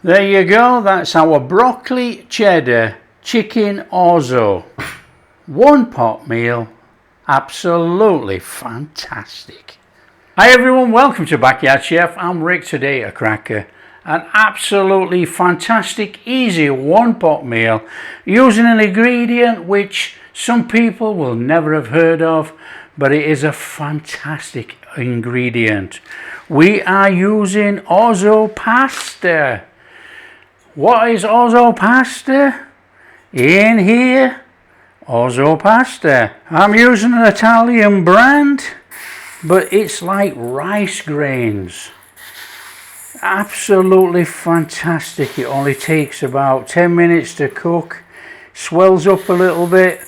There you go, that's our broccoli cheddar chicken orzo. One pot meal, absolutely fantastic. Hi everyone, welcome to Backyard Chef. I'm Rick. Today a cracker. An absolutely fantastic, easy one pot meal using an ingredient which some people will never have heard of, but it is a fantastic ingredient. We are using orzo pasta. What is orzo pasta? In here, orzo pasta. I'm using an Italian brand, but it's like rice grains. Absolutely fantastic. It only takes about 10 minutes to cook. Swells up a little bit.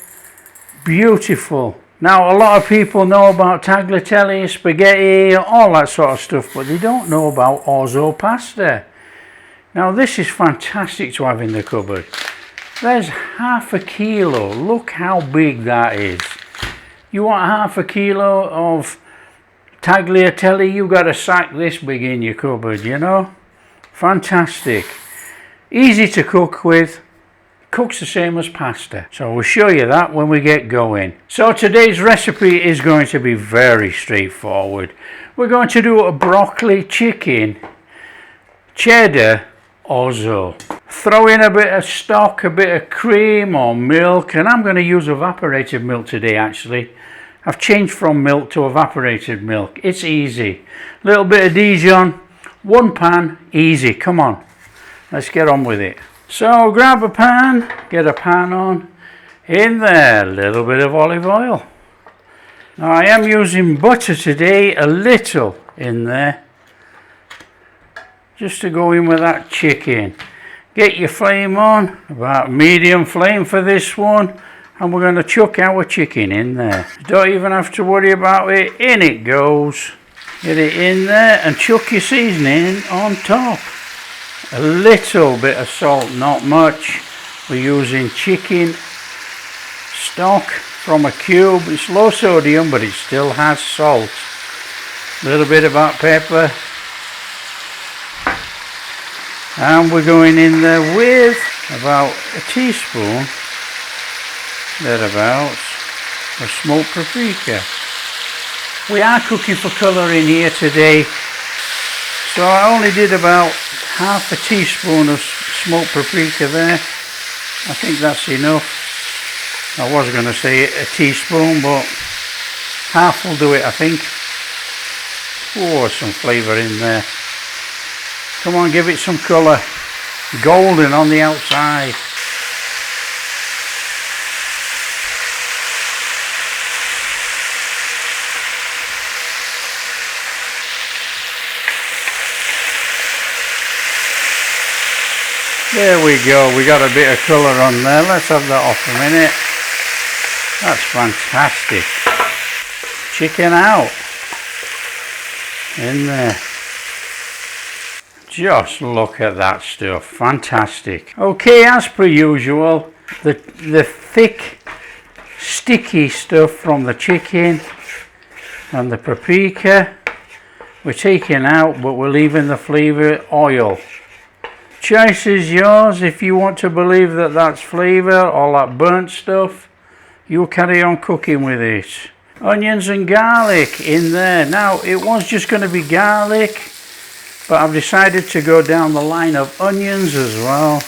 Beautiful. Now, a lot of people know about tagliatelle, spaghetti, all that sort of stuff, but they don't know about orzo pasta. Now, this is fantastic to have in the cupboard. There's half a kilo. Look how big that is. You want half a kilo of tagliatelle, you got a sack this big in your cupboard, you know. Fantastic. Easy to cook with. Cooks the same as pasta. So we'll show you that when we get going. So today's recipe is going to be very straightforward. We're going to do a broccoli chicken cheddar orzo. Throw in a bit of stock, a bit of cream or milk, and I'm going to use evaporated milk today actually. I've changed from milk to evaporated milk. It's easy. Little bit of Dijon, one pan, easy. Come on, let's get on with it. So grab a pan, get a pan on. In there, a little bit of olive oil. Now I am using butter today, a little in there, just to go in with that chicken. Get your flame on, about medium flame for this one, and we're going to chuck our chicken in there. Don't even have to worry about it. In it goes. Get it in there and chuck your seasoning on top. A little bit of salt, not much. We're using chicken stock from a cube. It's low sodium, but it still has salt. A little bit of black pepper. And we're going in there with about a teaspoon, thereabouts, of smoked paprika. We are cooking for colour in here today, so I only did about half a teaspoon of smoked paprika there. I think that's enough. I was going to say a teaspoon, but half will do it, I think. Oh, some flavour in there. Come on, give it some colour. Golden on the outside. There we go. We got a bit of colour on there. Let's have that off a minute. That's fantastic. Chicken out. In there. Just look at that stuff, fantastic. Okay, as per usual, the thick, sticky stuff from the chicken and the paprika, we're taking out, but we're leaving the flavour oil. Choice is yours. If you want to believe that that's flavour, all that burnt stuff, you'll carry on cooking with it. Onions and garlic in there. Now, it was just going to be garlic, but I've decided to go down the line of onions as well.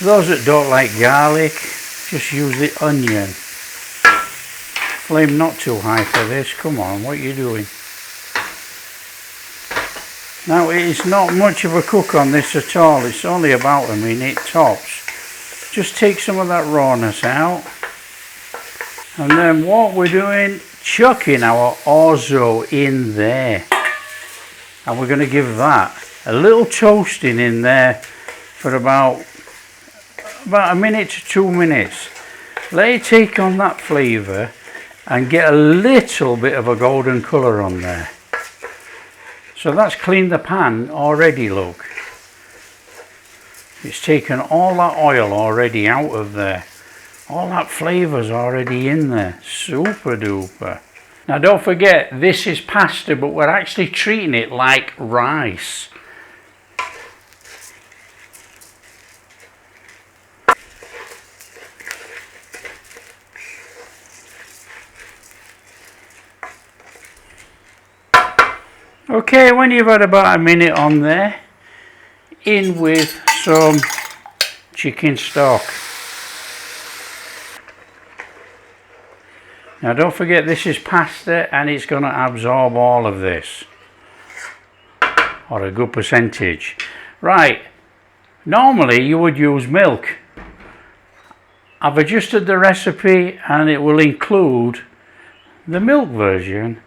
Those that don't like garlic, just use the onion. Flame not too high for this. Come on, what are you doing? Now, it's not much of a cook on this at all. It's only about a minute tops. Just take some of that rawness out. And then what we're doing, chucking our orzo in there. And we're going to give that a little toasting in there for about a minute to 2 minutes. Let it take on that flavour and get a little bit of a golden colour on there. So that's cleaned the pan already, look. It's taken all that oil already out of there. All that flavour's already in there. Super duper. Now don't forget, this is pasta, but we're actually treating it like rice. Okay, when you've had about a minute on there, in with some chicken stock. Now don't forget, this is pasta and it's going to absorb all of this, or a good percentage. Right, normally you would use milk. I've adjusted the recipe and it will include the milk version.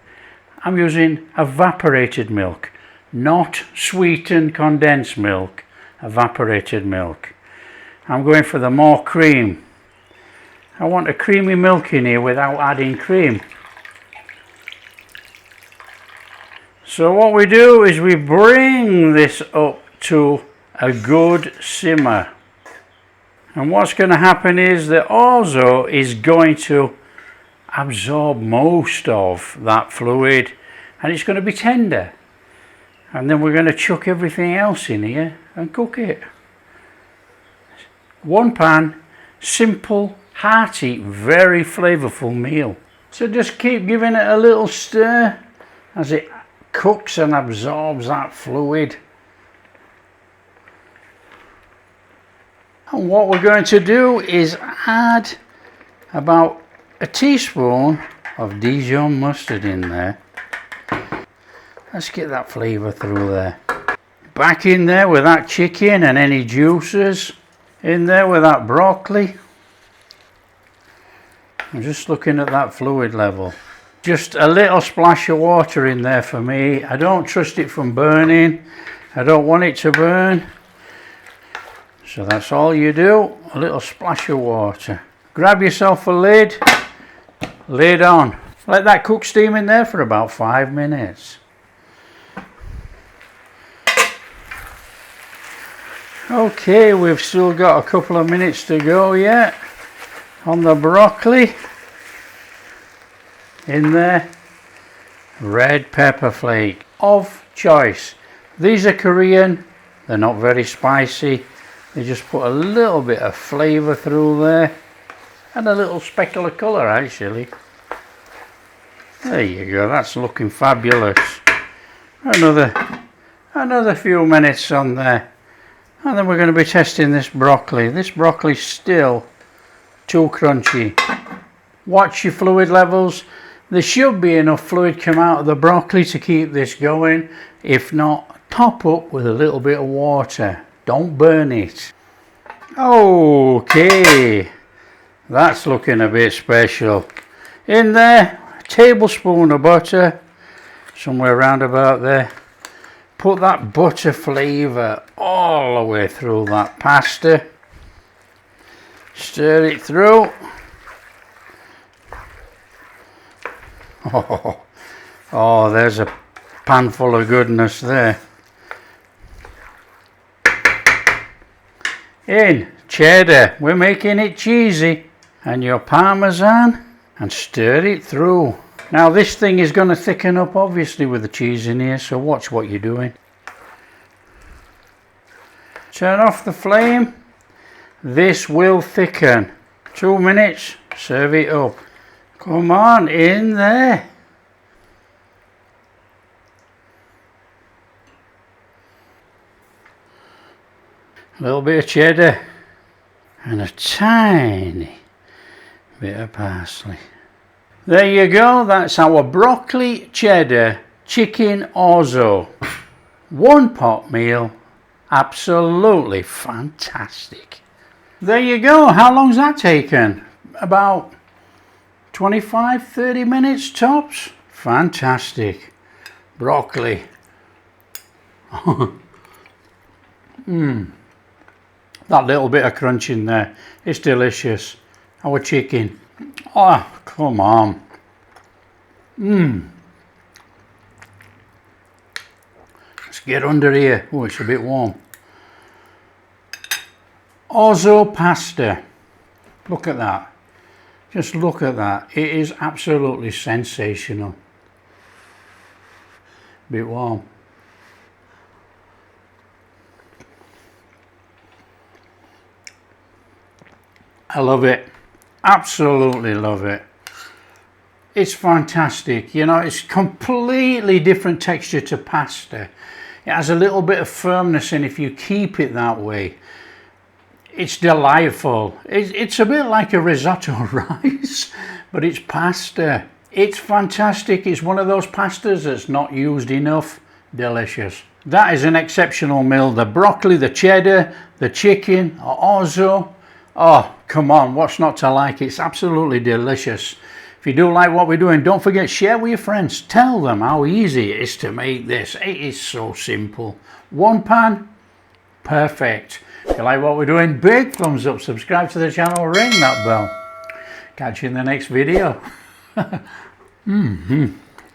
I'm using evaporated milk, not sweetened condensed milk, evaporated milk. I'm going for the more cream. I want a creamy milk in here without adding cream. So what we do is we bring this up to a good simmer. And what's going to happen is the orzo is going to absorb most of that fluid and it's going to be tender. And then we're going to chuck everything else in here and cook it. One pan, simple, hearty, very flavorful meal. So just keep giving it a little stir as it cooks and absorbs that fluid. And what we're going to do is add about a teaspoon of Dijon mustard in there. Let's get that flavour through there. Back in there with that chicken and any juices. In there with that broccoli. I'm just looking at that fluid level. Just a little splash of water in there for me. I don't trust it from burning. I don't want it to burn. So that's all you do, a little splash of water. Grab yourself a lid, lid on. Let that cook steam in there for about 5 minutes. Okay, we've still got a couple of minutes to go yet on the broccoli. In there, red pepper flake of choice. These are Korean, they're not very spicy. They just put a little bit of flavour through there and a little speckle of colour actually. There you go, that's looking fabulous. Another few minutes on there. And then we're going to be testing this broccoli. This broccoli's still too crunchy. Watch your fluid levels. There should be enough fluid come out of the broccoli to keep this going. If not, top up with a little bit of water. Don't burn it. Okay, that's looking a bit special. In there, a tablespoon of butter, somewhere around about there. Put that butter flavour all the way through that pasta. Stir it through. Oh, there's a pan full of goodness there. In cheddar, we're making it cheesy, and your Parmesan, and stir it through. Now this thing is going to thicken up obviously with the cheese in here, so watch what you're doing. Turn off the flame. This will thicken. 2 minutes, serve it up. Come on, in there. A little bit of cheddar and a tiny bit of parsley. There you go, that's our broccoli cheddar chicken orzo. One pot meal, absolutely fantastic. There you go, how long's that taken? About 25-30 minutes tops. Fantastic. Broccoli. That little bit of crunch in there, it's delicious. Our chicken, oh come on. Let's get under here. Oh, it's a bit warm. Orzo pasta, look at that, just look at that. It is absolutely sensational. Bit warm. I love it, absolutely love it. It's fantastic. You know, it's completely different texture to pasta. It has a little bit of firmness, and if you keep it that way, it's delightful. It's a bit like a risotto rice, but it's pasta. It's fantastic. It's one of those pastas that's not used enough. Delicious. That is an exceptional meal. The broccoli, the cheddar, the chicken, orzo. Oh, come on, what's not to like? It's absolutely delicious. If you do like what we're doing, don't forget, share with your friends. Tell them how easy it is to make this. It is so simple. One pan, perfect. If you like what we're doing, big thumbs up, subscribe to the channel, ring that bell. Catch you in the next video.